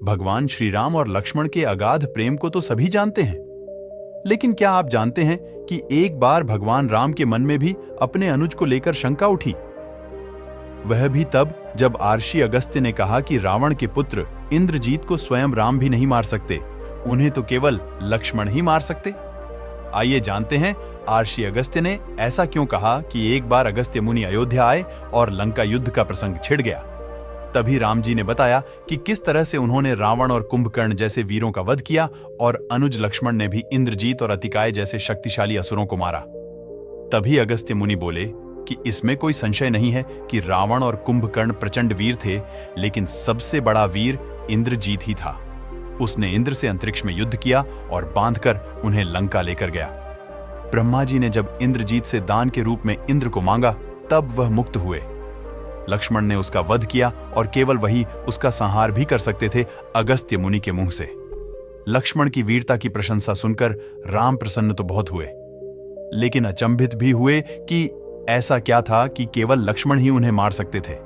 भगवान श्री राम और लक्ष्मण के अगाध प्रेम को तो सभी जानते हैं, लेकिन क्या आप जानते हैं कि एक बार भगवान राम के मन में भी अपने अनुज को लेकर शंका उठी। वह भी तब जब आर्षि अगस्त्य ने कहा कि रावण के पुत्र इंद्रजीत को स्वयं राम भी नहीं मार सकते, उन्हें तो केवल लक्ष्मण ही मार सकते। आइए जानते हैं आर्षि अगस्त्य ने ऐसा क्यों कहा कि एक बार अगस्त्य मुनि अयोध्या आए और लंका युद्ध का प्रसंग छिड़ गया। तभी राम जी ने बताया कि किस तरह से उन्होंने रावण और कुंभकर्ण जैसे वीरों का वध किया और अनुज लक्ष्मण ने भी इंद्रजीत और अतिकाय जैसे शक्तिशाली असुरों को मारा। तभी अगस्त्य मुनि बोले कि इसमें कोई संशय नहीं है कि रावण और कुंभकर्ण प्रचंड वीर थे, लेकिन सबसे बड़ा वीर इंद्रजीत ही था। उसने इंद्र से अंतरिक्ष में युद्ध किया और बांधकर उन्हें लंका लेकर गया। ब्रह्मा जी ने जब इंद्रजीत से दान के रूप में इंद्र को मांगा, तब वह मुक्त हुए। लक्ष्मण ने उसका वध किया और केवल वही उसका संहार भी कर सकते थे अगस्त्य मुनि के मुंह से। लक्ष्मण की वीरता की प्रशंसा सुनकर राम प्रसन्न तो बहुत हुए, लेकिन अचंभित भी हुए कि ऐसा क्या था कि केवल लक्ष्मण ही उन्हें मार सकते थे।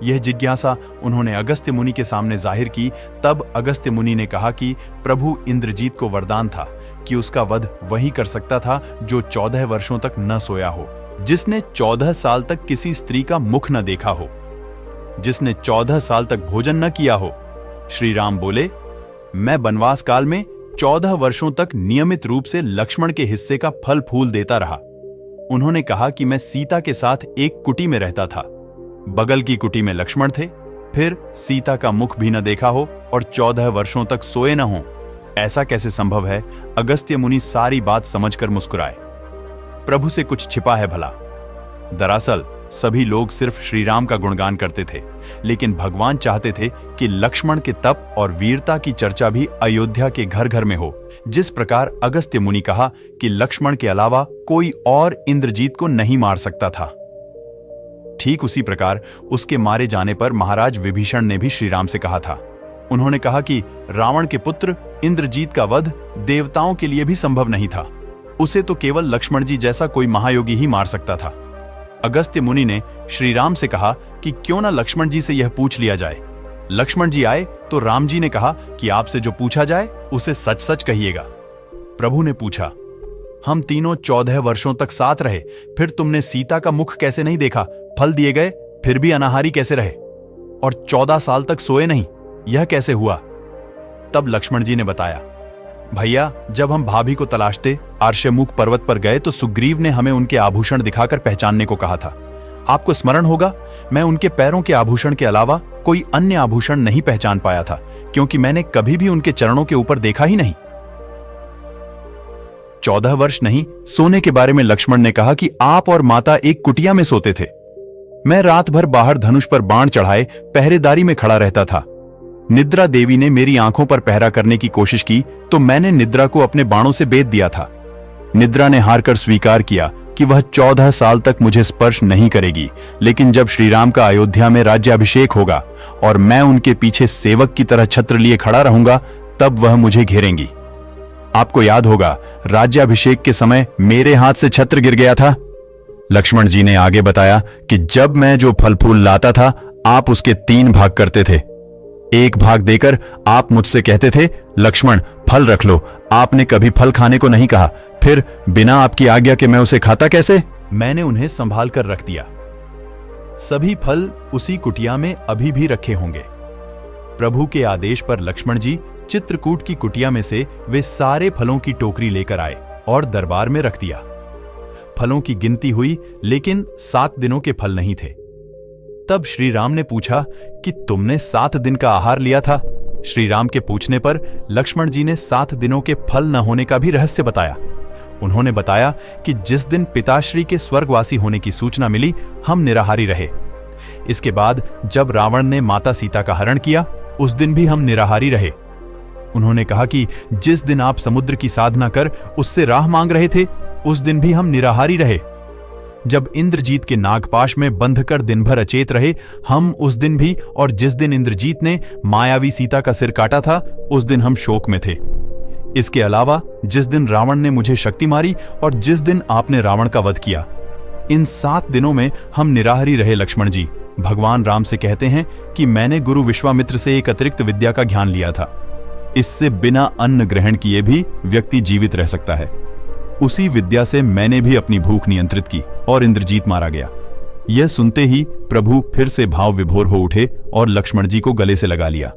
यह जिज्ञासा उन्होंने अगस्त्य मुनि के सामने जाहिर की। तब अगस्त्य मुनि ने कहा कि प्रभु इंद्रजीत को वरदान था कि उसका वध वही कर सकता था जो 14 वर्षों तक न सोया हो, जिसने 14 साल तक किसी स्त्री का मुख न देखा हो, जिसने 14 साल तक भोजन न किया हो। श्री राम बोले, मैं वनवास काल में 14 वर्षों तक नियमित रूप से लक्ष्मण के हिस्से का फल फूल देता रहा। उन्होंने कहा कि मैं सीता के साथ एक कुटी में रहता था, बगल की कुटी में लक्ष्मण थे, फिर सीता का मुख भी न देखा हो और 14 वर्षों तक सोए न हो। ऐसा कैसे संभव है? अगस्त्य मुनि सारी बात समझकर मुस्कुराए। प्रभु से कुछ छिपा है भला? दरअसल सभी लोग सिर्फ श्री राम का गुणगान करते थे, लेकिन भगवान चाहते थे कि लक्ष्मण के तप और वीरता की चर्चा भी अयोध्या के घर घर में हो। जिस प्रकार अगस्त्य मुनि कहा कि लक्ष्मण के अलावा कोई और इंद्रजीत को नहीं मार सकता था, ठीक उसी प्रकार उसके मारे जाने पर महाराज विभीषण ने भी श्री राम से कहा था। उन्होंने कहा कि रावण के पुत्र इंद्रजीत का वध देवताओं के लिए भी संभव नहीं था, उसे तो केवल लक्ष्मण जी जैसा कोई महायोगी ही मार सकता था। अगस्त्य मुनि ने श्री राम से कहा कि क्यों ना लक्ष्मण जी से यह पूछ लिया जाए। लक्ष्मण जी आए तो राम जी ने कहा कि आपसे जो पूछा जाए उसे सच सच कहिएगा। प्रभु ने पूछा, हम तीनों 14 वर्षों तक साथ रहे, फिर तुमने सीता का मुख कैसे नहीं देखा? फल दिए गए फिर भी अनाहारी कैसे रहे? और 14 साल तक सोए नहीं, यह कैसे हुआ? तब लक्ष्मण जी ने बताया, भैया, जब हम भाभी को तलाशते आर्षमुख पर्वत पर गए तो सुग्रीव ने हमें उनके आभूषण दिखाकर पहचानने को कहा था। आपको स्मरण होगा, मैं उनके पैरों के आभूषण के अलावा कोई अन्य आभूषण नहीं पहचान पाया था, क्योंकि मैंने कभी भी उनके चरणों के ऊपर देखा ही नहीं। 14 वर्ष नहीं सोने के बारे में लक्ष्मण ने कहा कि आप और माता एक कुटिया में सोते थे। मैं रात भर बाहर धनुष पर बाण चढ़ाए पहरेदारी में खड़ा रहता था। निद्रा देवी ने मेरी आंखों पर पहरा करने की कोशिश की तो मैंने निद्रा को अपने बाणों से बेध दिया था। निद्रा ने हारकर स्वीकार किया कि वह 14 साल तक मुझे स्पर्श नहीं करेगी, लेकिन जब श्रीराम का अयोध्या में राज्याभिषेक होगा और मैं उनके पीछे सेवक की तरह छत्र लिए खड़ा रहूंगा, तब वह मुझे घेरेंगी। आपको याद होगा, राज्याभिषेक के समय मेरे हाथ से छत्र गिर गया था। लक्ष्मण जी ने आगे बताया कि जब मैं जो फल फूल लाता था, आप उसके 3 भाग करते थे। एक भाग देकर आप मुझसे कहते थे, लक्ष्मण फल रख लो। आपने कभी फल खाने को नहीं कहा, फिर बिना आपकी आज्ञा के मैं उसे खाता कैसे? मैंने उन्हें संभाल कर रख दिया। सभी फल उसी कुटिया में अभी भी रखे होंगे। प्रभु के आदेश पर लक्ष्मण जी चित्रकूट की कुटिया में से वे सारे फलों की टोकरी लेकर आए और दरबार में रख दिया। फलों की गिनती हुई, लेकिन 7 दिनों के फल नहीं थे। तब श्री राम ने पूछा कि तुमने 7 दिन का आहार लिया था? श्री राम के पूछने पर लक्ष्मण जी ने 7 दिनों के फल न होने का भी रहस्य बताया। उन्होंने बताया कि जिस दिन पिताश्री के स्वर्गवासी होने की सूचना मिली, हम निराहारी रहे। इसके बाद जब रावण ने माता सीता का हरण किया, उस दिन भी हम निराहारी रहे। उन्होंने कहा कि जिस दिन आप समुद्र की साधना कर उससे राह मांग रहे थे, उस दिन भी हम निराहारी रहे। जब इंद्रजीत के नागपाश में बंधकर दिन भर अचेत रहे, हम उस दिन भी, और जिस दिन इंद्रजीत ने मायावी सीता का सिर काटा था, उस दिन हम शोक में थे। इसके अलावा जिस दिन रावण ने मुझे शक्ति मारी और जिस दिन आपने रावण का वध किया, इन 7 दिनों में हम निराहारी रहे लक्ष्मण जी। भगवान राम से कहते हैं कि मैंने गुरु विश्वामित्र से एक अतिरिक्त विद्या का ज्ञान लिया था। इससे बिना अन्न ग्रहण किए भी व्यक्ति जीवित रह सकता है। उसी विद्या से मैंने भी अपनी भूख नियंत्रित की और इंद्रजीत मारा गया। यह सुनते ही प्रभु फिर से भाव विभोर हो उठे और लक्ष्मण जी को गले से लगा लिया।